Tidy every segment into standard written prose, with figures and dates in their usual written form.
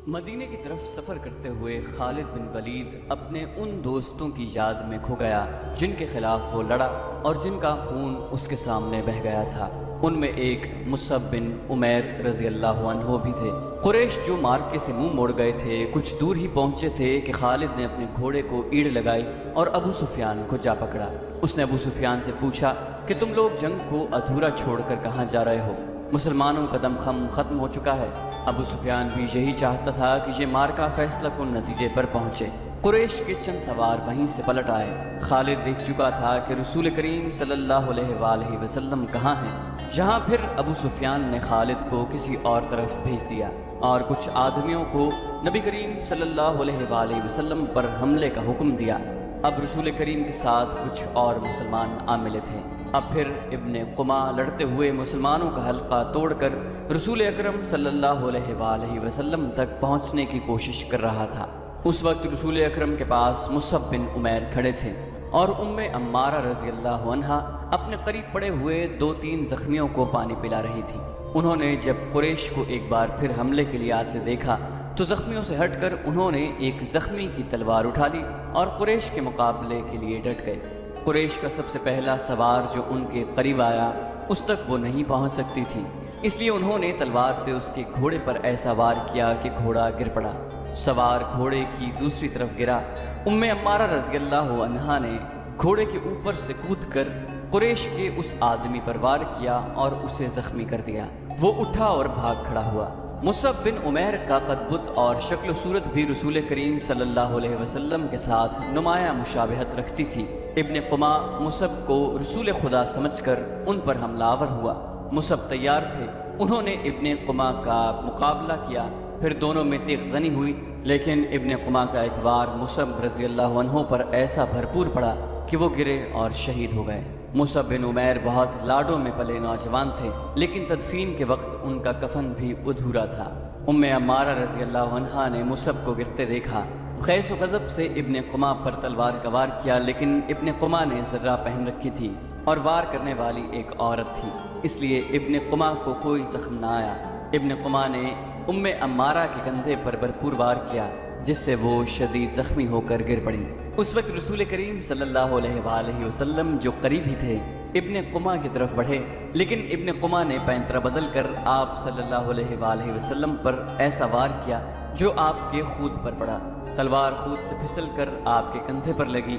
مدینے کی طرف سفر کرتے ہوئے خالد بن ولید اپنے ان دوستوں کی یاد میں کھو گیا جن کے خلاف وہ لڑا اور جن کا خون اس کے سامنے بہہ گیا تھا۔ ان میں ایک مصعب بن عمیر رضی اللہ عنہ بھی تھے۔ قریش جو مارکے سے منہ موڑ گئے تھے کچھ دور ہی پہنچے تھے کہ خالد نے اپنے گھوڑے کو ایڑ لگائی اور ابو سفیان کو جا پکڑا۔ اس نے ابو سفیان سے پوچھا کہ تم لوگ جنگ کو ادھورا چھوڑ کر کہاں جا رہے ہو؟ مسلمانوں کا دم خم ختم ہو چکا ہے۔ ابو سفیان بھی یہی چاہتا تھا کہ یہ مارکا فیصلہ کن نتیجے پر پہنچے۔ قریش کے چند سوار وہیں سے پلٹ آئے۔ خالد دیکھ چکا تھا کہ رسول کریم صلی اللہ علیہ وآلہ وسلم کہاں ہیں۔ یہاں پھر ابو سفیان نے خالد کو کسی اور طرف بھیج دیا اور کچھ آدمیوں کو نبی کریم صلی اللہ علیہ وآلہ وسلم پر حملے کا حکم دیا۔ اب رسول کریم کے ساتھ کچھ اور مسلمان آ ملے تھے۔ اب پھر ابن قمہ لڑتے ہوئے مسلمانوں کا حلقہ توڑ کر رسول اکرم صلی اللہ علیہ وآلہ وسلم تک پہنچنے کی کوشش کر رہا تھا۔ اس وقت رسول اکرم کے پاس مصعب بن عمیر کھڑے تھے اور ام عمارہ رضی اللہ عنہا اپنے قریب پڑے ہوئے 2-3 زخمیوں کو پانی پلا رہی تھی۔ انہوں نے جب قریش کو ایک بار پھر حملے کے لیے آتے دیکھا تو زخمیوں سے ہٹ کر انہوں نے ایک زخمی کی تلوار اٹھا لی اور قریش کے مقابلے کے لیے ڈٹ گئے۔ قریش کا سب سے پہلا سوار جو ان کے قریب آیا اس تک وہ نہیں پہنچ سکتی تھی، اس لیے انہوں نے تلوار سے اس کے گھوڑے پر ایسا وار کیا کہ گھوڑا گر پڑا۔ سوار گھوڑے کی دوسری طرف گرا۔ ام عمارہ رضی اللہ عنہا نے گھوڑے کے اوپر سے کود کر قریش کے اس آدمی پر وار کیا اور اسے زخمی کر دیا۔ وہ اٹھا اور بھاگ کھڑا ہوا۔ مصعب بن عمیر کا قد بت اور شکل و صورت بھی رسول کریم صلی اللہ علیہ وسلم کے ساتھ نمایاں مشابہت رکھتی تھی۔ ابن قمہ مصعب کو رسول خدا سمجھ کر ان پر حملہ آور ہوا۔ مصعب تیار تھے، انہوں نے ابن قمہ کا مقابلہ کیا، پھر دونوں میں تیغ زنی ہوئی، لیکن ابن قمہ کا ایک وار مصعب رضی اللہ عنہ پر ایسا بھرپور پڑا کہ وہ گرے اور شہید ہو گئے۔ مصعب بن عمیر بہت لاڈوں میں پلے نوجوان تھے، لیکن تدفین کے وقت ان کا کفن بھی ادھورا تھا۔ ام عمارہ رضی اللہ عنہا نے مصعب کو گرتے دیکھا، خیس و غضب سے ابن قمہ پر تلوار کا وار کیا، لیکن ابن قمہ نے زرہ پہن رکھی تھی اور وار کرنے والی ایک عورت تھی، اس لیے ابن قمہ کو کوئی زخم نہ آیا۔ ابن قمہ نے ام عمارہ کے کندھے پر بھرپور وار کیا جس سے وہ شدید زخمی ہو کر گر پڑی۔ اس وقت رسول کریم صلی اللہ علیہ وآلہ وسلم جو قریب ہی تھے ابن قمہ کی طرف بڑھے، لیکن ابن قمہ نے پینترا بدل کر آپ صلی اللہ علیہ وآلہ وسلم پر ایسا وار کیا جو آپ کے خود پر پڑا۔ تلوار خود سے پھسل کر آپ کے کندھے پر لگی۔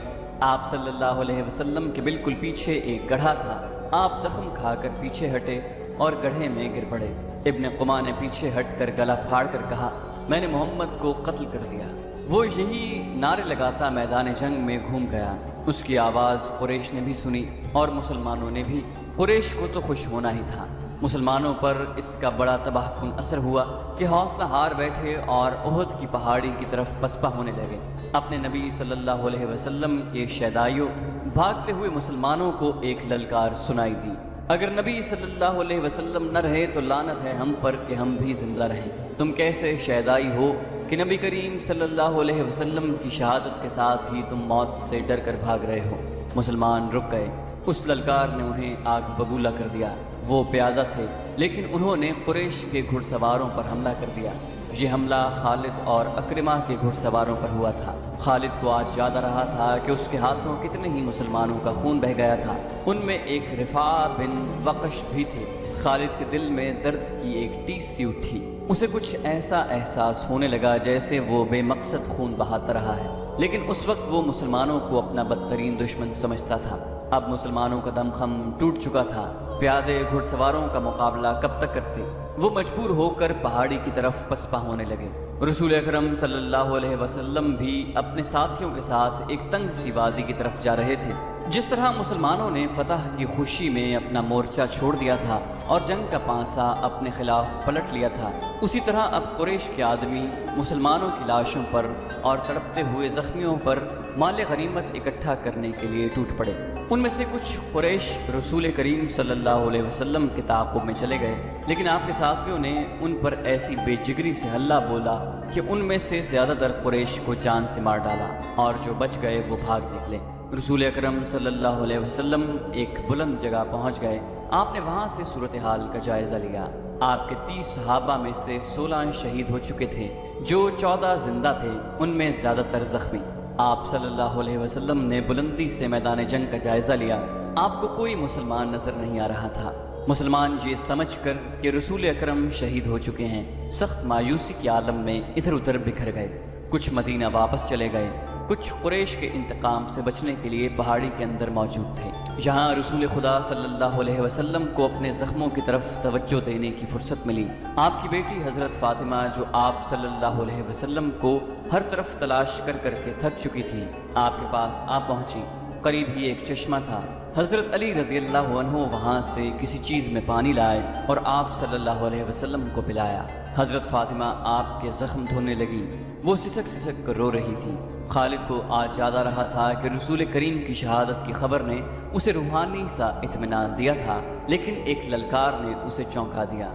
آپ صلی اللہ علیہ وسلم کے بالکل پیچھے ایک گڑھا تھا۔ آپ زخم کھا کر پیچھے ہٹے اور گڑھے میں گر پڑے۔ ابن قمہ نے پیچھے ہٹ کر گلا پھاڑ کر کہا، میں نے محمد کو قتل کر دیا۔ وہ یہی نعرے لگاتا میدان جنگ میں گھوم گیا۔ اس کی آواز قریش نے بھی سنی اور مسلمانوں نے بھی۔ قریش کو تو خوش ہونا ہی تھا۔ مسلمانوں پر اس کا بڑا تباہ کن اثر ہوا کہ حوصلہ ہار بیٹھے اور احد کی پہاڑی کی طرف پسپا ہونے لگے۔ اپنے نبی صلی اللہ علیہ وسلم کے شیدائیوں بھاگتے ہوئے مسلمانوں کو ایک للکار سنائی دی، اگر نبی صلی اللہ علیہ وسلم نہ رہے تو لعنت ہے ہم پر کہ ہم بھی زندہ رہیں۔ تم کیسے شیدائی ہو کہ نبی کریم صلی اللہ علیہ وسلم کی شہادت کے ساتھ ہی تم موت سے ڈر کر بھاگ رہے ہو۔ مسلمان رک گئے۔ اس للکار نے انہیں آگ بگولا کر دیا۔ وہ پیادہ تھے لیکن انہوں نے قریش کے گھڑ سواروں پر حملہ کر دیا۔ یہ حملہ خالد اور اکرمہ کے گھڑ سواروں پر ہوا تھا۔ خالد کو آج یاد آ رہا تھا کہ اس کے ہاتھوں کتنے ہی مسلمانوں کا خون بہہ گیا تھا۔ ان میں ایک رفاع بن وقش بھی تھے۔ خالد کے دل میں درد کی ایک ٹیس سی اٹھی۔ اسے کچھ ایسا احساس ہونے لگا جیسے وہ بے مقصد خون بہاتا رہا ہے، لیکن اس وقت وہ مسلمانوں کو اپنا بدترین دشمن سمجھتا تھا۔ اب مسلمانوں کا دم خم ٹوٹ چکا تھا۔ پیادے گھڑ سواروں کا مقابلہ کب تک کرتے؟ وہ مجبور ہو کر پہاڑی کی طرف پسپا ہونے لگے۔ رسول اکرم صلی اللہ علیہ وسلم بھی اپنے ساتھیوں کے ساتھ ایک تنگ سی وادی کی طرف جا رہے تھے۔ جس طرح مسلمانوں نے فتح کی خوشی میں اپنا مورچہ چھوڑ دیا تھا اور جنگ کا پانسا اپنے خلاف پلٹ لیا تھا، اسی طرح اب قریش کے آدمی مسلمانوں کی لاشوں پر اور تڑپتے ہوئے زخمیوں پر مال غنیمت اکٹھا کرنے کے لیے ٹوٹ پڑے۔ ان میں سے کچھ قریش رسول کریم صلی اللہ علیہ وسلم کے تعاقب میں چلے گئے، لیکن آپ کے ساتھیوں نے ان پر ایسی بے جگری سے حلہ بولا کہ ان میں سے زیادہ تر قریش کو جان سے مار ڈالا اور جو بچ گئے وہ بھاگ نکلے۔ رسول اکرم صلی اللہ علیہ وسلم ایک بلند جگہ پہنچ گئے۔ آپ نے وہاں سے صورتحال کا جائزہ لیا۔ آپ کے 30 صحابہ میں سے 16 شہید ہو چکے تھے، جو 14 زندہ تھے ان میں زیادہ تر زخمی۔ آپ صلی اللہ علیہ وسلم نے بلندی سے میدان جنگ کا جائزہ لیا۔ آپ کو کوئی مسلمان نظر نہیں آ رہا تھا۔ مسلمان یہ سمجھ کر کہ رسول اکرم شہید ہو چکے ہیں، سخت مایوسی کے عالم میں ادھر ادھر بکھر گئے۔ کچھ مدینہ واپس چلے گئے، کچھ قریش کے انتقام سے بچنے کے لیے پہاڑی کے اندر موجود تھے، جہاں رسول خدا صلی اللہ علیہ وسلم کو اپنے زخموں کی طرف توجہ دینے کی فرصت ملی۔ آپ کی بیٹی حضرت فاطمہ، جو آپ صلی اللہ علیہ وسلم کو ہر طرف تلاش کر کر کے تھک چکی تھی، آپ کے پاس آ پہنچی۔ قریب ہی ایک چشمہ تھا۔ حضرت علی رضی اللہ عنہ وہاں سے کسی چیز میں پانی لائے اور آپ صلی اللہ علیہ وسلم کو پلایا۔ حضرت فاطمہ آپ کے زخم دھونے لگی۔ وہ سسک سسک کر رو رہی تھی۔ خالد کو آج یاد آ رہا تھا کہ رسول کریم کی شہادت کی خبر نے اسے روحانی سا اطمینان دیا تھا، لیکن ایک للکار نے اسے چونکا دیا۔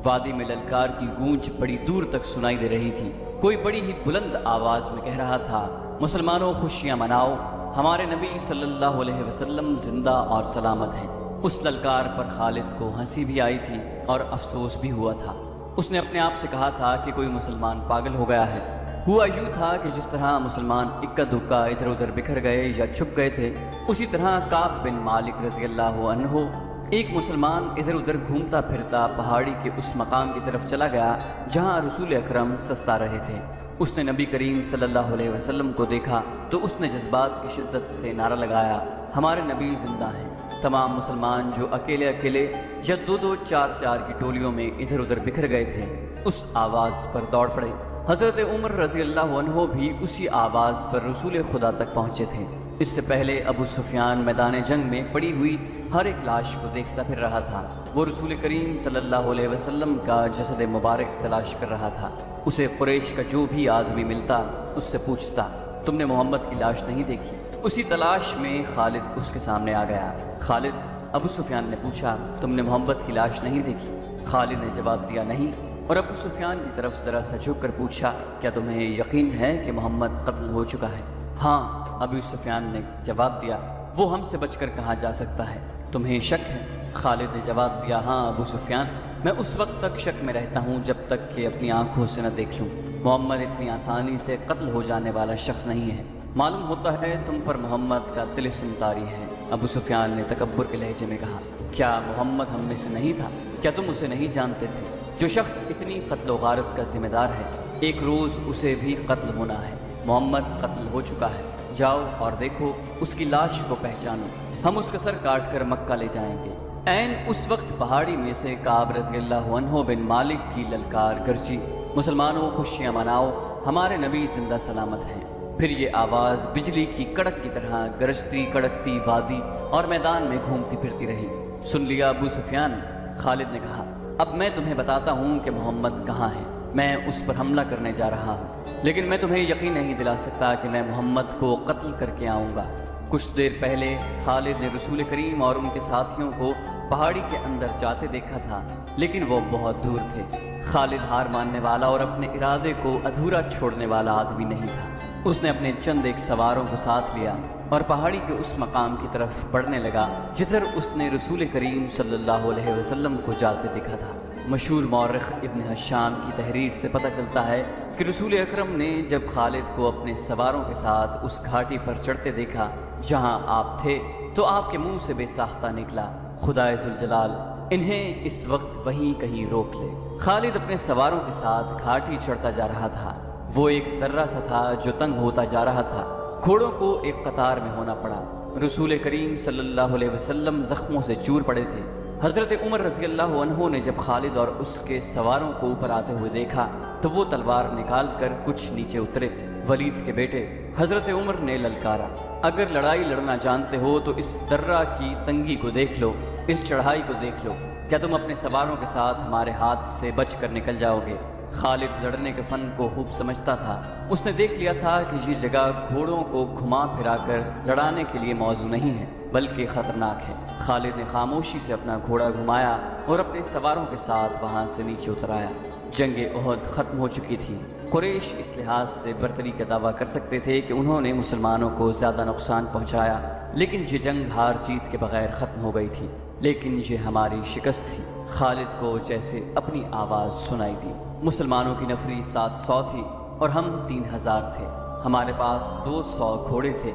وادی میں للکار کی گونج بڑی دور تک سنائی دے رہی تھی۔ کوئی بڑی ہی بلند آواز میں کہہ رہا تھا، مسلمانوں خوشیاں مناؤ، ہمارے نبی صلی اللہ علیہ وسلم زندہ اور سلامت ہیں۔ اس للکار پر خالد کو ہنسی بھی آئی تھی اور افسوس بھی ہوا تھا۔ اس نے اپنے آپ سے کہا تھا کہ کوئی مسلمان پاگل ہو گیا ہے۔ ہوا یوں تھا کہ جس طرح مسلمان اکا دکا ادھر ادھر بکھر گئے یا چھپ گئے تھے، اسی طرح کعب بن مالک رضی اللہ عنہ، ایک مسلمان ادھر ادھر گھومتا پھرتا پہاڑی کے اس مقام کی طرف چلا گیا جہاں رسول اکرم سستا رہے تھے۔ اس نے نبی کریم صلی اللہ علیہ وسلم کو دیکھا تو اس نے جذبات کی شدت سے نعرہ لگایا، ہمارے نبی زندہ ہیں۔ تمام مسلمان جو اکیلے اکیلے یا دو دو چار چار کی ٹولیوں میں ادھر ادھر بکھر گئے تھے، اس آواز پر دوڑ پڑے۔ حضرت عمر رضی اللہ عنہ بھی اسی آواز پر رسول خدا تک پہنچے تھے۔ اس سے پہلے ابو سفیان میدان جنگ میں پڑی ہوئی ہر ایک لاش کو دیکھتا پھر رہا تھا۔ وہ رسول کریم صلی اللہ علیہ وسلم کا جسد مبارک تلاش کر رہا تھا۔ اسے قریش کا جو بھی آدمی ملتا اس سے پوچھتا، تم نے محمد کی لاش نہیں دیکھی؟ اسی تلاش میں خالد اس کے سامنے آ گیا۔ خالد، ابو سفیان نے پوچھا، تم نے محمد کی لاش نہیں دیکھی؟ خالد نے جواب دیا نہیں، اور ابو سفیان کی طرف ذرا سا جھک کر پوچھا، کیا تمہیں یقین ہے کہ محمد قتل ہو چکا ہے؟ ہاں، ابو سفیان نے جواب دیا، وہ ہم سے بچ کر کہاں جا سکتا ہے؟ تمہیں شک ہے؟ خالد نے جواب دیا، ہاں ابو سفیان، میں اس وقت تک شک میں رہتا ہوں جب تک کہ اپنی آنکھوں سے نہ دیکھ لوں۔ محمد اتنی آسانی سے قتل ہو جانے والا شخص نہیں ہے۔ معلوم ہوتا ہے تم پر محمد کا طلسم طاری ہے۔ ابو سفیان نے تکبر کے لہجے میں کہا، کیا محمد ہم میں سے نہیں تھا؟ کیا تم اسے نہیں جانتے تھے؟ جو شخص اتنی قتل و غارت کا ذمہ دار ہے، ایک روز اسے بھی قتل ہونا ہے۔ محمد قتل ہو چکا ہے، جاؤ اور دیکھو، اس کی لاش کو پہچانو، ہم اس کا سر کاٹ کر مکہ لے جائیں گے۔ عین اس وقت پہاڑی میں سے کعب رضی اللہ عنہ بن مالک کی للکار گرجی، مسلمانوں خوشیاں مناؤ، ہمارے نبی زندہ سلامت ہیں۔ پھر یہ آواز بجلی کی کڑک کی طرح گرجتی کڑکتی وادی اور میدان میں گھومتی پھرتی رہی۔ سن لیا ابو سفیان؟ خالد نے کہا، اب میں تمہیں بتاتا ہوں کہ محمد کہاں ہے۔ میں اس پر حملہ کرنے جا رہا ہوں، لیکن میں تمہیں یقین نہیں دلا سکتا کہ میں محمد کو قتل کر کے آؤں گا۔ کچھ دیر پہلے خالد نے رسول کریم اور ان کے ساتھیوں کو پہاڑی کے اندر جاتے دیکھا تھا، لیکن وہ بہت دور تھے۔ خالد ہار ماننے والا اور اپنے ارادے کو ادھورا چھوڑنے والا آدمی نہیں تھا۔ اس نے اپنے چند ایک سواروں کو ساتھ لیا اور پہاڑی کے اس مقام کی طرف بڑھنے لگا جدھر اس نے رسول کریم صلی اللہ علیہ وسلم کو جاتے دیکھا تھا۔ مشہور مورخ ابن حشام کی تحریر سے پتہ چلتا ہے کہ رسول اکرم نے جب خالد کو اپنے سواروں کے ساتھ اس گھاٹی پر چڑھتے دیکھا جہاں آپ تھے، تو آپ کے منہ سے بے ساختہ نکلا، خدائے ذوالجلال انہیں اس وقت وہیں کہیں روک لے۔ خالد اپنے سواروں کے ساتھ گھاٹی چڑھتا جا رہا تھا۔ وہ ایک درہ سا تھا جو تنگ ہوتا جا رہا تھا۔ گھوڑوں کو ایک قطار میں ہونا پڑا۔ رسول کریم صلی اللہ علیہ وسلم زخموں سے چور پڑے تھے۔ حضرت عمر رضی اللہ عنہ نے جب خالد اور اس کے سواروں کو اوپر آتے ہوئے دیکھا تو وہ تلوار نکال کر کچھ نیچے اترے۔ ولید کے بیٹے حضرت عمر نے للکارا، اگر لڑائی لڑنا جانتے ہو تو اس درہ کی تنگی کو دیکھ لو، اس چڑھائی کو دیکھ لو، کیا تم اپنے سواروں کے ساتھ ہمارے ہاتھ سے بچ کر نکل جاؤ گے؟ خالد لڑنے کے فن کو خوب سمجھتا تھا۔ اس نے دیکھ لیا تھا کہ یہ جگہ گھوڑوں کو گھما پھرا کر لڑانے کے لیے موزوں نہیں ہے بلکہ خطرناک ہے۔ خالد نے خاموشی سے اپنا گھوڑا گھمایا اور اپنے سواروں کے ساتھ وہاں سے نیچے اتر آیا۔ جنگ احد ختم ہو چکی تھی۔ قریش اس لحاظ سے برتری کا دعویٰ کر سکتے تھے کہ انہوں نے مسلمانوں کو زیادہ نقصان پہنچایا، لیکن یہ جنگ ہار جیت کے بغیر ختم ہو گئی تھی۔ لیکن یہ ہماری شکست تھی۔ خالد کو جیسے اپنی آواز سنائی دی۔ مسلمانوں کی نفری 700 تھی اور ہم 3000 تھے۔ ہمارے پاس 200 گھوڑے تھے۔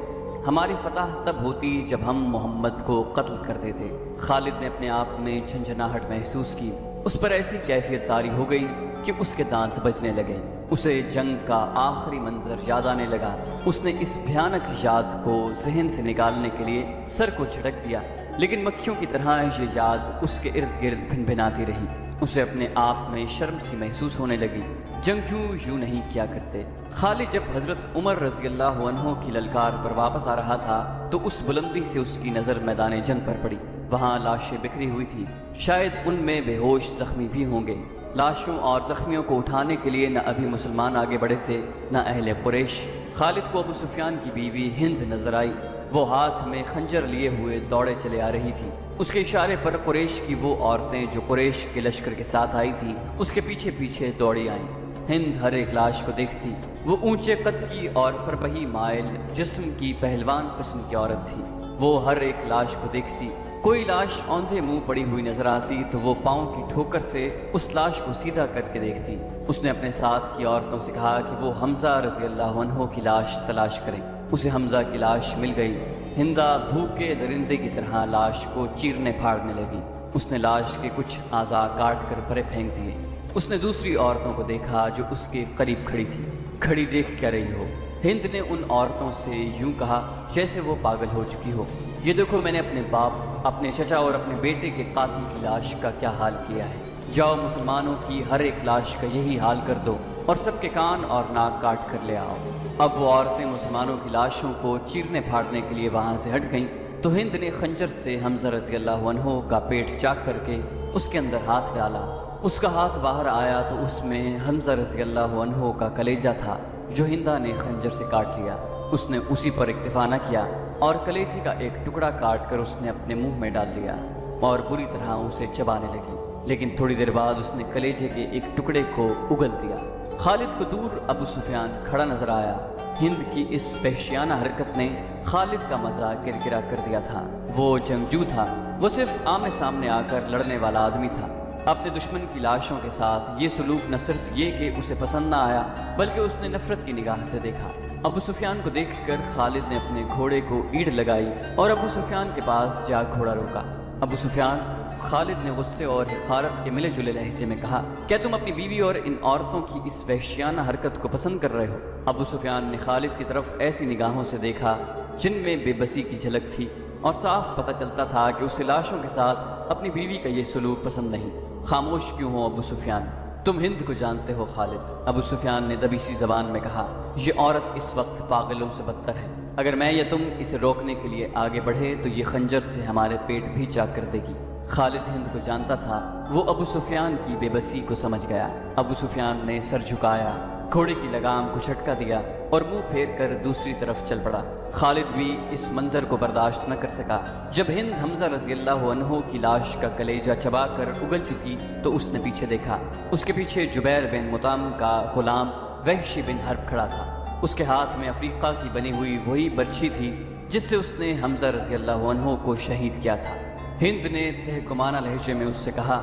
ہماری فتح تب ہوتی جب ہم محمد کو قتل کر دیتے۔ خالد نے اپنے آپ میں جھنجھناہٹ محسوس کی۔ اس پر ایسی کیفیت طاری ہو گئی کہ اس کے دانت بجنے لگے۔ اسے جنگ کا آخری منظر یاد آنے لگا۔ اس نے اس بھیانک یاد کو ذہن سے نکالنے کے لیے سر کو جھٹک دیا، لیکن مکھیوں کی طرح یہ یاد اس کے ارد گرد بھن بھناتی رہی۔ اسے اپنے آپ میں شرم سی محسوس ہونے لگی۔ جنگجو یوں نہیں کیا کرتے۔ خالد جب حضرت عمر رضی اللہ عنہ کی للکار پر واپس آ رہا تھا تو اس بلندی سے اس کی نظر میدان جنگ پر پڑی۔ وہاں لاشیں بکھری ہوئی تھی، شاید ان میں بے ہوش زخمی بھی ہوں گے۔ لاشوں اور زخمیوں کو اٹھانے کے لیے نہ ابھی مسلمان آگے بڑھے تھے نہ اہل قریش۔ خالد کو ابو سفیان کی بیوی ہند نظر آئی۔ وہ ہاتھ میں خنجر لیے ہوئے دوڑے چلے آ رہی تھی۔ اس کے اشارے پر قریش کی وہ عورتیں جو قریش کے لشکر کے ساتھ آئی تھیں اس کے پیچھے پیچھے دوڑی آئیں۔ ہند ہر ایک لاش کو دیکھتی۔ وہ اونچے قد کی اور فربہی مائل جسم کی پہلوان قسم کی عورت تھی۔ وہ ہر ایک لاش کو دیکھتی۔ کوئی لاش اوندھے منہ پڑی ہوئی نظر آتی تو وہ پاؤں کی ٹھوکر سے اس لاش کو سیدھا کر کے دیکھتی۔ اس نے اپنے ساتھ کی عورتوں سے کہا کہ وہ حمزہ رضی اللہ عنہ کی لاش تلاش کریں۔ اسے حمزہ کی لاش مل گئی۔ ہندا بھوکے درندے کی طرح لاش کو چیرنے پھاڑنے لگی۔ اس نے لاش کے کچھ اعضاء کاٹ کر پرے پھینک دیے۔ اس نے دوسری عورتوں کو دیکھا جو اس کے قریب کھڑی تھی۔ کھڑی دیکھ کیا رہی ہو؟ ہند نے ان عورتوں سے یوں کہا جیسے وہ پاگل ہو چکی ہو۔ یہ دیکھو میں نے اپنے باپ، اپنے چچا اور اپنے بیٹے کے قاتل کی لاش کا کیا حال کیا ہے۔ جاؤ مسلمانوں کی ہر ایک لاش کا یہی حال کر دو اور سب کے کان اور ناک کاٹ کر لے آؤ۔ اب وہ عورتیں مسلمانوں کی لاشوں کو چیرنے پھاڑنے کے لیے وہاں سے ہٹ گئیں تو ہند نے خنجر سے حمزہ رضی اللہ عنہ کا پیٹ چاک کر کے اس کے اندر ہاتھ ڈالا۔ اس کا ہاتھ باہر آیا تو اس میں حمزہ رضی اللہ عنہ کا کلیجہ تھا جو ہندا نے خنجر سے کاٹ لیا۔ اس نے اسی پر اکتفا نہ کیا اور کلیجے کا ایک ٹکڑا کاٹ کر اس نے اپنے منہ میں ڈال لیا اور بری طرح اسے چبانے لگی، لیکن تھوڑی دیر بعد اس نے کلیجے کے ایک ٹکڑے کو اگل دیا۔ خالد کو دور ابو سفیان کھڑا نظر آیا۔ ہند کی اس وحشیانہ حرکت نے خالد کا مزہ کرکرا کر دیا تھا۔ وہ جنگجو تھا، وہ صرف آمنے سامنے آ کر لڑنے والا آدمی تھا۔ اپنے دشمن کی لاشوں کے ساتھ یہ سلوک نہ صرف یہ کہ اسے پسند نہ آیا بلکہ اس نے نفرت کی نگاہ سے دیکھا۔ ابو سفیان کو دیکھ کر خالد نے اپنے گھوڑے کو ایڑ لگائی اور ابو سفیان کے پاس جا گھوڑا روکا۔ ابو سفیان، خالد نے غصے اور حقارت کے ملے جلے لہجے میں کہا، کیا تم اپنی بیوی اور ان عورتوں کی اس وحشیانہ حرکت کو پسند کر رہے ہو؟ ابو سفیان نے خالد کی طرف ایسی نگاہوں سے دیکھا جن میں بے بسی کی جھلک تھی اور صاف پتہ چلتا تھا کہ اسے لاشوں کے ساتھ اپنی بیوی کا یہ سلوک پسند نہیں۔ خاموش کیوں ہو ابو سفیان؟ تم ہند کو جانتے ہو خالد، ابو سفیان نے دبیسی زبان میں کہا۔ یہ عورت اس وقت پاگلوں سے بدتر ہے۔ اگر میں یا تم اسے روکنے کے لیے آگے بڑھے تو یہ خنجر سے ہمارے پیٹ بھی چاک کر دے گی۔ خالد ہند کو جانتا تھا، وہ ابو سفیان کی بے بسی کو سمجھ گیا۔ ابو سفیان نے سر جھکایا، گھوڑے کی لگام کو جھٹکا دیا اور منہ پھیر کر دوسری طرف چل پڑا۔ خالد بھی اس منظر کو برداشت نہ کر سکا۔ جب ہند حمزہ رضی اللہ عنہ کی لاش کا کلیجہ چبا کر اگل چکی تو اس نے پیچھے دیکھا۔ اس کے پیچھے جبیر بن مطعم کا غلام وحشی بن حرب کھڑا تھا۔ اس کے ہاتھ میں افریقہ کی بنی ہوئی وہی برچھی تھی جس سے اس نے حمزہ رضی اللہ عنہ کو شہید کیا تھا۔ ہند نے تہکمانہ لہجے میں اس سے کہا،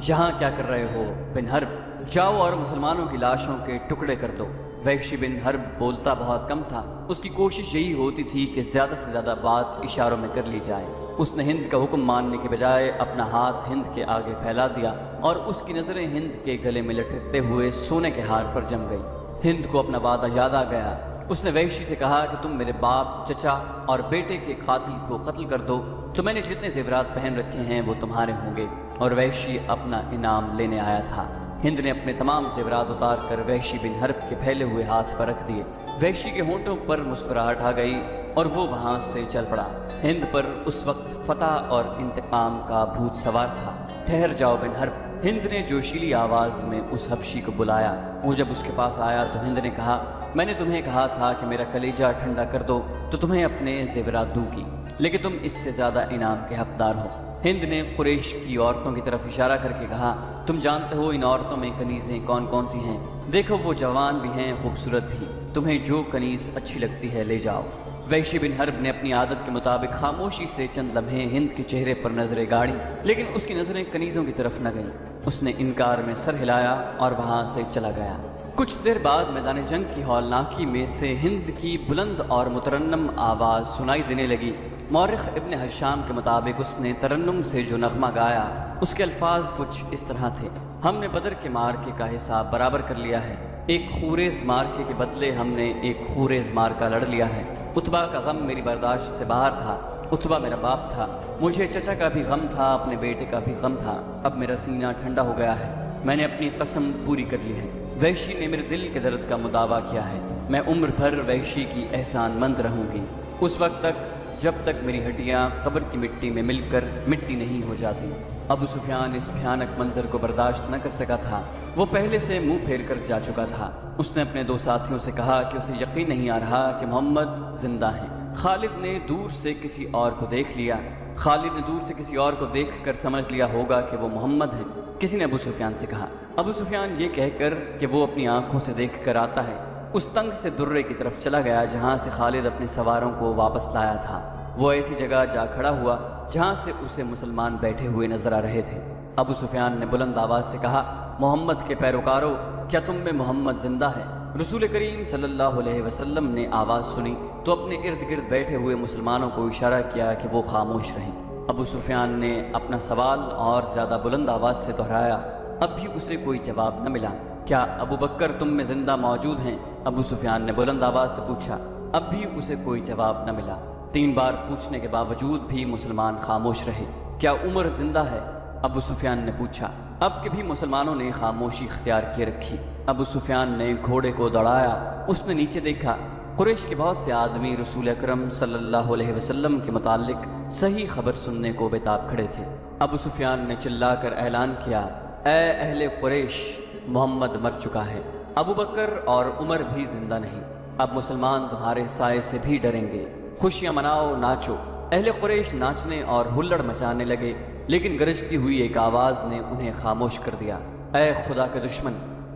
یہاں کیا کر رہے ہو بن حرب؟ جاؤ اور مسلمانوں کی لاشوں کے ٹکڑے کر دو۔ وحشی بن حرب بولتا بہت کم تھا، اس کی کوشش یہی ہوتی تھی کہ زیادہ سے زیادہ بات اشاروں میں کر لی جائے۔ اس نے ہند کا حکم ماننے کے بجائے اپنا ہاتھ ہند کے آگے پھیلا دیا اور اس کی نظریں ہند کے گلے میں لٹکتے ہوئے سونے کے ہار پر جم گئی۔ ہند کو اپنا وعدہ یاد آ گیا۔ اس نے وحشی سے کہا کہ تم میرے باپ، چچا اور بیٹے کے قاتل کو قتل کر دو تو میں نے جتنے زیورات پہن رکھے ہیں وہ تمہارے ہوں گے۔ اور وحشی اپنا انعام لینے آیا تھا۔ ہند نے اپنے تمام زیورات اتار کر وحشی بن حرب کے پھیلے ہوئے ہاتھ پر رکھ دیے۔ وحشی کے ہونٹوں پر مسکراہٹ آ گئی اور وہ وہاں سے چل پڑا۔ ہند پر اس وقت فتح اور انتقام کا بھوت سوار تھا۔ ٹھہر جاؤ بن حرب، ہند نے جوشیلی آواز میں اس حبشی کو بلایا۔ وہ جب اس کے پاس آیا تو ہند نے کہا، میں نے تمہیں کہا تھا کہ میرا کلیجہ ٹھنڈا کر دو تو تمہیں اپنے زیورات دوں گی، لیکن تم اس سے زیادہ انعام کے حقدار ہو۔ ہند نے قریش کی عورتوں کی طرف اشارہ کر کے کہا، تم جانتے ہو ان عورتوں میں کنیزیں کون کون سی ہیں؟ دیکھو وہ جوان بھی ہیں، خوبصورت بھی، تمہیں جو کنیز اچھی لگتی ہے لے جاؤ۔ وحشی بن حرب نے اپنی عادت کے مطابق خاموشی سے چند لمحے ہند کے چہرے پر نظریں گاڑی، لیکن اس کی نظریں کنیزوں کی طرف نہ گئیں۔ اس نے انکار میں سر ہلایا اور وہاں سے چلا گیا۔ کچھ دیر بعد میدان جنگ کی ہولناکی میں سے ہند کی بلند اور مترنم آواز سنائی دینے لگی۔ مورخ ابن ہشام کے مطابق اس نے ترنم سے جو نغمہ گایا اس کے الفاظ کچھ اس طرح تھے: ہم نے بدر کے مارکے کا حساب برابر کر لیا ہے، ایک خوریز مارکے کے بدلے ہم نے ایک خوریز مارکا لڑ لیا ہے۔ اتبا کا غم میری برداشت سے باہر تھا، اتبا میرا باپ تھا، مجھے چچا کا بھی غم تھا، اپنے بیٹے کا بھی غم تھا، اب میرا سینہ ٹھنڈا ہو گیا ہے، میں نے اپنی قسم پوری کر لی ہے۔ وحشی نے میرے دل کے درد کا مداوع کیا ہے، میں عمر بھر وحشی کی احسان مند رہوں گی، اس وقت تک جب تک میری ہڈیاں قبر کی مٹی میں مل کر مٹی نہیں ہو جاتی۔ ابو سفیان اس بھیانک منظر کو برداشت نہ کر سکا تھا، وہ پہلے سے منہ پھیر کر جا چکا تھا۔ اس نے اپنے دو ساتھیوں سے کہا کہ اسے یقین نہیں آ رہا کہ محمد زندہ ہیں۔ خالد نے دور سے کسی اور کو دیکھ لیا، خالد نے دور سے کسی اور کو دیکھ کر سمجھ لیا ہوگا کہ وہ محمد ہیں۔ کسی نے ابو سفیان سے کہا۔ ابو سفیان یہ کہہ کر کہ وہ اپنی آنکھوں سے دیکھ کر آتا ہے، اس تنگ سے درے کی طرف چلا گیا جہاں سے خالد اپنے سواروں کو واپس لایا تھا۔ وہ ایسی جگہ جا کھڑا ہوا جہاں سے اسے مسلمان بیٹھے ہوئے نظر آ رہے تھے۔ ابو سفیان نے بلند آواز سے کہا، محمد کے پیروکارو، کیا تم میں محمد زندہ ہے؟ رسول کریم صلی اللہ علیہ وسلم نے آواز سنی تو اپنے ارد گرد بیٹھے ہوئے مسلمانوں کو اشارہ کیا کہ وہ خاموش رہیں۔ ابو سفیان نے اپنا سوال اور زیادہ بلند آواز سے دہرایا، اب بھی اسے کوئی جواب نہ ملا۔ کیا ابو بکر تم میں زندہ موجود ہیں؟ ابو سفیان نے بلند آواز سے پوچھا، اب بھی اسے کوئی جواب نہ ملا۔ 3 بار پوچھنے کے باوجود بھی مسلمان خاموش رہے۔ کیا عمر زندہ ہے؟ ابو سفیان نے پوچھا۔ اب کہ بھی مسلمانوں نے خاموشی اختیار کیے رکھی۔ ابو سفیان نے گھوڑے کو دوڑایا، اس نے نیچے دیکھا، قریش کے بہت سے آدمی رسول اکرم صلی اللہ علیہ وسلم کے متعلق صحیح خبر سننے کو بےتاب کھڑے تھے۔ ابو سفیان نے چلا کر اعلان کیا، اے اہل قریش، محمد مر چکا ہے، ابو بکر اور عمر بھی زندہ نہیں، اب مسلمان تمہارے سائے سے بھی ڈریں گے، خوشیاں مناؤ، ناچو۔ اہل قریش ناچنے اور ہلڑ مچانے لگے، لیکن گرجتی ہوئی ایک آواز نے انہیں خاموش کر دیا، اے خدا کے دشمن!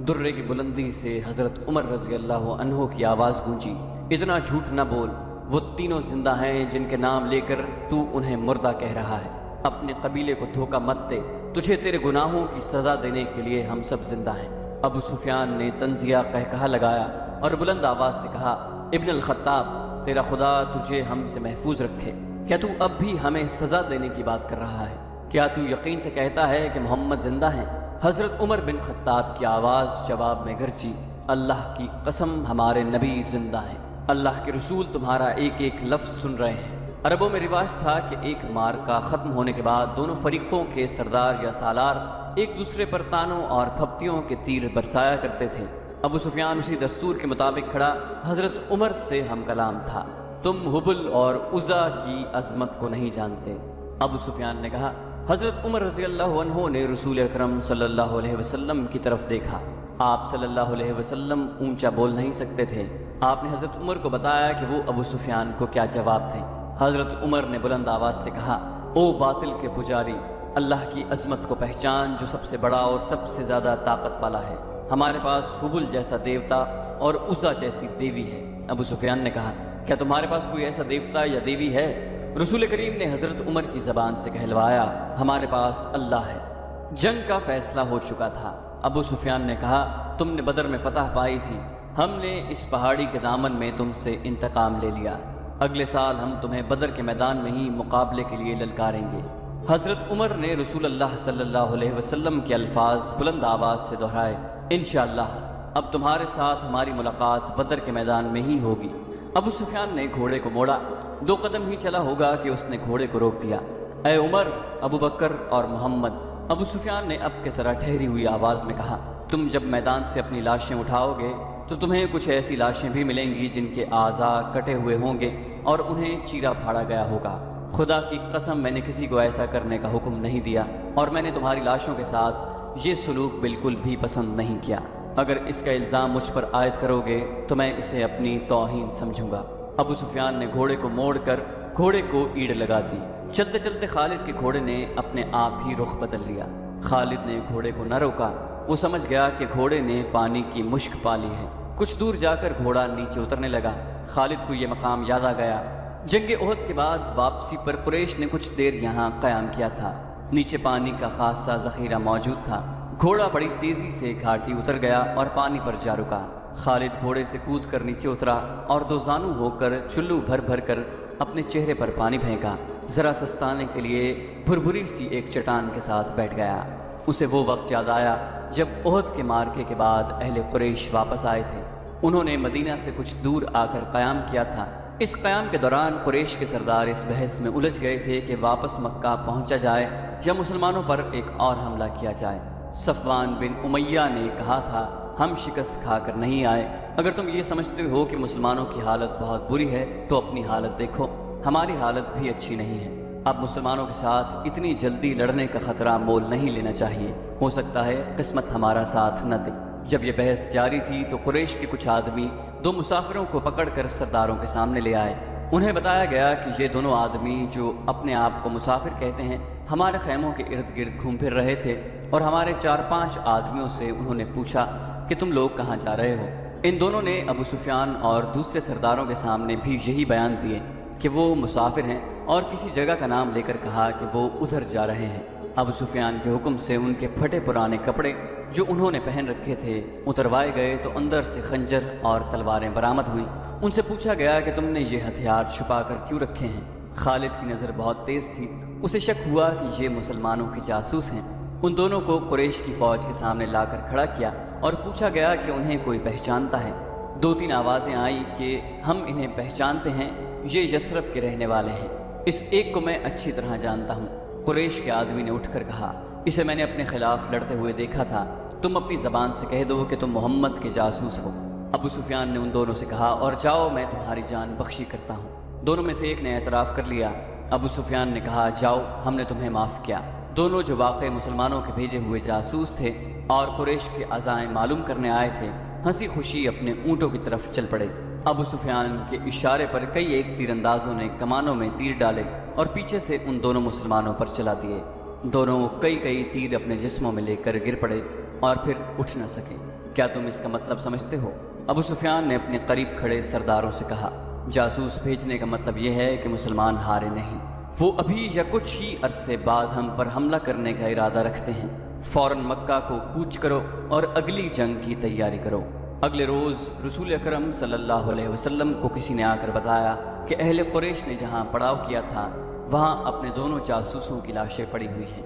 درے کی بلندی سے حضرت عمر رضی اللہ عنہ کی آواز گونجی، اتنا جھوٹ نہ بول، وہ تینوں زندہ ہیں جن کے نام لے کر تو انہیں مردہ کہہ رہا ہے، اپنے قبیلے کو دھوکہ مت دے، تجھے تیرے گناہوں کی سزا دینے کے لیے ہم سب زندہ ہیں۔ ابو سفیان نے طنزیہ قہقہہ لگایا اور بلند آواز سے کہا، ابن الخطاب، تیرا خدا تجھے ہم سے محفوظ رکھے، کیا تو اب بھی ہمیں سزا دینے کی بات کر رہا ہے؟ کیا تو یقین سے کہتا ہے کہ محمد زندہ ہیں؟ حضرت عمر بن خطاب کی آواز جواب میں گرجی، اللہ کی قسم ہمارے نبی زندہ ہیں، اللہ کے رسول تمہارا ایک ایک لفظ سن رہے ہیں۔ عربوں میں رواج تھا کہ ایک معرکہ ختم ہونے کے بعد دونوں فریقوں کے سردار یا سالار ایک دوسرے پر تانوں اور پھپتیوں کے تیر برسایا کرتے تھے۔ ابو سفیان اسی دستور کے مطابق کھڑا حضرت عمر سے ہم کلام تھا، تم حبل اور عزا کی عظمت کو نہیں جانتے۔ ابو سفیان نے کہا، حضرت عمر رضی اللہ عنہ نے رسول اکرم صلی اللہ علیہ وسلم کی طرف دیکھا، آپ صلی اللہ علیہ وسلم اونچا بول نہیں سکتے تھے، آپ نے حضرت عمر کو بتایا کہ وہ ابو سفیان کو کیا جواب دیں۔ حضرت عمر نے بلند آواز سے کہا، او باطل کے پجاری، اللہ کی عظمت کو پہچان جو سب سے بڑا اور سب سے زیادہ طاقت والا ہے، ہمارے پاس حبل جیسا دیوتا اور عزا جیسی دیوی ہے۔ ابو سفیان نے کہا، کیا تمہارے پاس کوئی ایسا دیوتا یا دیوی ہے؟ رسول کریم نے حضرت عمر کی زبان سے کہلوایا، ہمارے پاس اللہ ہے۔ جنگ کا فیصلہ ہو چکا تھا۔ ابو سفیان نے کہا، تم نے بدر میں فتح پائی تھی، ہم نے اس پہاڑی کے دامن میں تم سے انتقام لے لیا، اگلے سال ہم تمہیں بدر کے میدان میں ہی مقابلے کے لیے للکاریں گے۔ حضرت عمر نے رسول اللہ صلی اللہ علیہ وسلم کے الفاظ بلند آواز سے دہرائے، انشاءاللہ اب تمہارے ساتھ ہماری ملاقات بدر کے میدان میں ہی ہوگی۔ ابو سفیان نے گھوڑے کو موڑا، 2 قدم ہی چلا ہوگا کہ اس نے گھوڑے کو روک دیا۔ اے عمر، ابو بکر اور محمد، ابو سفیان نے اب کے ذرا ٹھہری ہوئی آواز میں کہا، تم جب میدان سے اپنی لاشیں اٹھاؤ گے تو تمہیں کچھ ایسی لاشیں بھی ملیں گی جن کے اعضاء کٹے ہوئے ہوں گے اور انہیں چیرا پھاڑا گیا ہوگا۔ خدا کی قسم میں نے کسی کو ایسا کرنے کا حکم نہیں دیا، اور میں نے تمہاری لاشوں کے ساتھ یہ سلوک بالکل بھی پسند نہیں کیا۔ اگر اس کا الزام مجھ پر عائد کرو گے تو میں اسے اپنی توہین سمجھوں گا۔ ابو سفیان نے گھوڑے کو موڑ کر گھوڑے کو ایڑ لگا دی۔ چلتے چلتے خالد کے گھوڑے نے اپنے آپ ہی رخ بدل لیا۔ خالد نے گھوڑے کو نہ روکا، وہ سمجھ گیا کہ گھوڑے نے پانی کی مشک پا لی ہے۔ کچھ دور جا کر گھوڑا نیچے اترنے لگا، خالد کو یہ مقام یاد آ گیا۔ جنگ احد کے بعد واپسی پر قریش نے کچھ دیر یہاں قیام کیا تھا۔ نیچے پانی کا خاصا ذخیرہ موجود تھا۔ گھوڑا بڑی تیزی سے گھاٹی اتر گیا اور پانی پر جا رکا۔ خالد گھوڑے سے کود کر نیچے اترا اور دو زانو ہو کر چلو بھر بھر کر اپنے چہرے پر پانی پھینکا۔ ذرا سستانے کے لیے بھربھری سی ایک چٹان کے ساتھ بیٹھ گیا۔ اسے وہ وقت یاد آیا جب احد کے معرکے کے بعد اہل قریش واپس آئے تھے۔ انہوں نے مدینہ سے کچھ دور آ کر قیام کیا تھا۔ اس قیام کے دوران قریش کے سردار اس بحث میں الجھ گئے تھے کہ واپس مکہ پہنچا جائے یا مسلمانوں پر ایک اور حملہ کیا جائے۔ صفوان بن امیہ نے کہا تھا، ہم شکست کھا کر نہیں آئے۔ اگر تم یہ سمجھتے ہو کہ مسلمانوں کی حالت بہت بری ہے تو اپنی حالت دیکھو، ہماری حالت بھی اچھی نہیں ہے۔ اب مسلمانوں کے ساتھ اتنی جلدی لڑنے کا خطرہ مول نہیں لینا چاہیے، ہو سکتا ہے قسمت ہمارا ساتھ نہ دے۔ جب یہ بحث جاری تھی تو قریش کے کچھ آدمی دو مسافروں کو پکڑ کر سرداروں کے سامنے لے آئے۔ انہیں بتایا گیا کہ یہ دونوں آدمی جو اپنے آپ کو مسافر کہتے ہیں ہمارے خیموں کے ارد گرد گھوم پھر رہے تھے، اور ہمارے 4-5 آدمیوں سے انہوں نے پوچھا کہ تم لوگ کہاں جا رہے ہو۔ ان دونوں نے ابو سفیان اور دوسرے سرداروں کے سامنے بھی یہی بیان دیے کہ وہ مسافر ہیں، اور کسی جگہ کا نام لے کر کہا کہ وہ ادھر جا رہے ہیں۔ ابو سفیان کے حکم سے ان کے پھٹے پرانے کپڑے جو انہوں نے پہن رکھے تھے اتروائے گئے تو اندر سے خنجر اور تلواریں برآمد ہوئیں۔ ان سے پوچھا گیا کہ تم نے یہ ہتھیار چھپا کر کیوں رکھے ہیں؟ خالد کی نظر بہت تیز تھی، اسے شک ہوا کہ یہ مسلمانوں کے جاسوس ہیں۔ ان دونوں کو قریش کی فوج کے سامنے لا کر کھڑا کیا اور پوچھا گیا کہ انہیں کوئی پہچانتا ہے۔ 2-3 آوازیں آئیں کہ ہم انہیں پہچانتے ہیں، یہ یثرب کے رہنے والے ہیں، اس ایک کو میں اچھی طرح جانتا ہوں۔ قریش کے آدمی نے اٹھ کر کہا، اسے میں نے اپنے خلاف لڑتے ہوئے دیکھا تھا، تم اپنی زبان سے کہہ دو کہ تم محمد کے جاسوس ہو۔ ابو سفیان نے ان دونوں سے کہا، اور جاؤ میں تمہاری جان بخشی کرتا ہوں۔ دونوں میں سے ایک نے اعتراف کر لیا۔ ابو سفیان نے کہا، جاؤ ہم نے تمہیں معاف کیا۔ دونوں جو واقع مسلمانوں کے بھیجے ہوئے جاسوس تھے اور قریش کے عزائم معلوم کرنے آئے تھے، ہنسی خوشی اپنے اونٹوں کی طرف چل پڑے۔ ابو سفیان کے اشارے پر کئی ایک تیر اندازوں نے کمانوں میں تیر ڈالے اور پیچھے سے ان دونوں مسلمانوں پر چلا دیے۔ دونوں کئی تیر اپنے جسموں میں لے کر گر پڑے اور پھر اٹھ نہ سکے۔ کیا تم اس کا مطلب سمجھتے ہو؟ ابو سفیان نے اپنے قریب کھڑے سرداروں سے کہا، جاسوس بھیجنے کا مطلب یہ ہے کہ مسلمان ہارے نہیں، وہ ابھی یا کچھ ہی عرصے بعد ہم پر حملہ کرنے کا ارادہ رکھتے ہیں۔ فوراً مکہ کو کوچ کرو اور اگلی جنگ کی تیاری کرو۔ اگلے روز رسول اکرم صلی اللہ علیہ وسلم کو کسی نے آ کر بتایا کہ اہل قریش نے جہاں پڑاؤ کیا تھا وہاں اپنے دونوں جاسوسوں کی لاشیں پڑی ہوئی ہیں۔